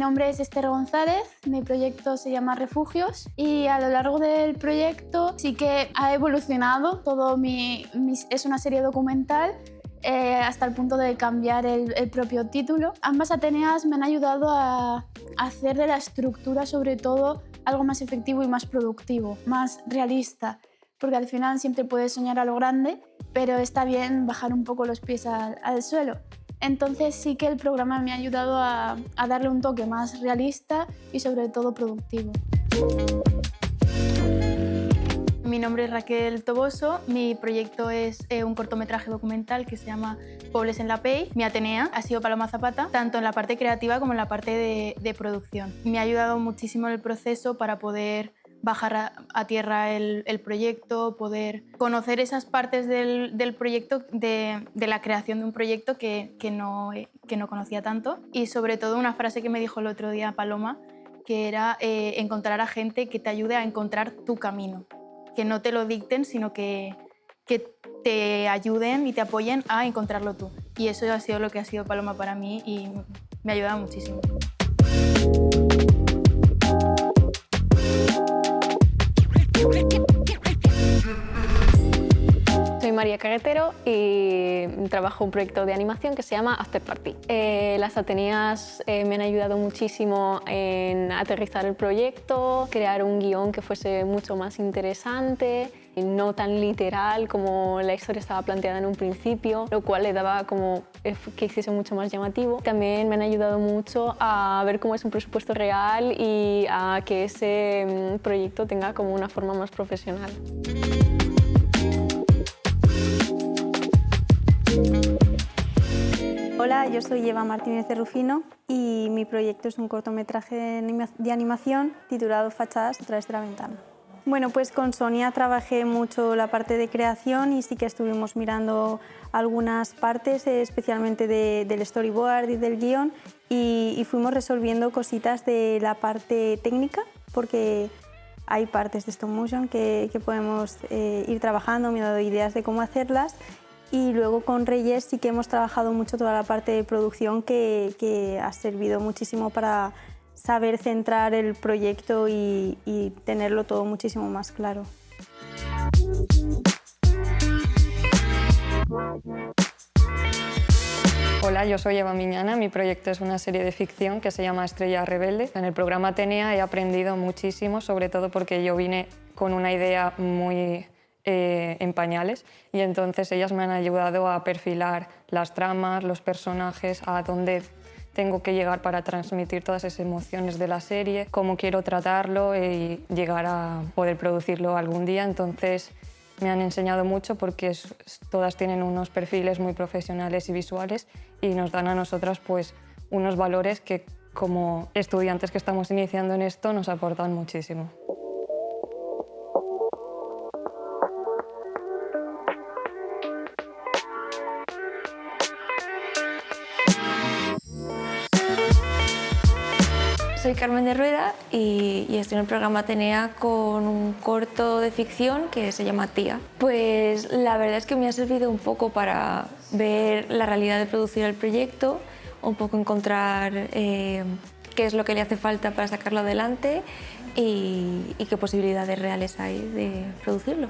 nombre es Esther González, mi proyecto se llama Refugios y a lo largo del proyecto sí que ha evolucionado es una serie documental hasta el punto de cambiar el propio título. Ambas Ateneas me han ayudado a hacer de la estructura sobre todo algo más efectivo y más productivo, más realista, porque al final siempre puedes soñar a lo grande, pero está bien bajar un poco los pies al suelo. Entonces sí que el programa me ha ayudado a darle un toque más realista y sobre todo productivo. Mi nombre es Raquel Toboso, mi proyecto es un cortometraje documental que se llama Pobles en la Pey. Mi Atenea ha sido Paloma Zapata, tanto en la parte creativa como en la parte de producción. Me ha ayudado muchísimo en el proceso para poder bajar a tierra el proyecto, poder conocer esas partes del proyecto, de la creación de un proyecto que no conocía tanto. Y sobre todo una frase que me dijo el otro día Paloma, que era encontrar a gente que te ayude a encontrar tu camino. Que no te lo dicten, sino que te ayuden y te apoyen a encontrarlo tú. Y eso ha sido lo que ha sido Paloma para mí y me ha ayudado muchísimo. Soy María Caguetero y trabajo en un proyecto de animación que se llama After Party. Las Ateneas me han ayudado muchísimo en aterrizar el proyecto, crear un guión que fuese mucho más interesante, no tan literal como la historia estaba planteada en un principio, lo cual le daba como que hiciese mucho más llamativo. También me han ayudado mucho a ver cómo es un presupuesto real y a que ese proyecto tenga como una forma más profesional. Hola, yo soy Eva Martínez de Rufino y mi proyecto es un cortometraje de animación titulado Fachadas a través de la ventana. Bueno, pues con Sonia trabajé mucho la parte de creación y sí que estuvimos mirando algunas partes, especialmente del storyboard y del guión, y fuimos resolviendo cositas de la parte técnica, porque hay partes de stop motion que podemos ir trabajando, me ha dado ideas de cómo hacerlas. Y luego con Reyes sí que hemos trabajado mucho toda la parte de producción que ha servido muchísimo para saber centrar el proyecto y tenerlo todo muchísimo más claro. Hola, yo soy Eva Miñana, mi proyecto es una serie de ficción que se llama Estrella Rebelde. En el programa Atenea he aprendido muchísimo, sobre todo porque yo vine con una idea muy en pañales y entonces ellas me han ayudado a perfilar las tramas, los personajes, a dónde tengo que llegar para transmitir todas esas emociones de la serie, cómo quiero tratarlo y llegar a poder producirlo algún día. Entonces me han enseñado mucho porque todas tienen unos perfiles muy profesionales y visuales y nos dan a nosotras pues unos valores que como estudiantes que estamos iniciando en esto nos aportan muchísimo. Soy Carmen de Rueda y estoy en el programa Atenea con un corto de ficción que se llama Tía. Pues la verdad es que me ha servido un poco para ver la realidad de producir el proyecto, un poco encontrar qué es lo que le hace falta para sacarlo adelante y qué posibilidades reales hay de producirlo.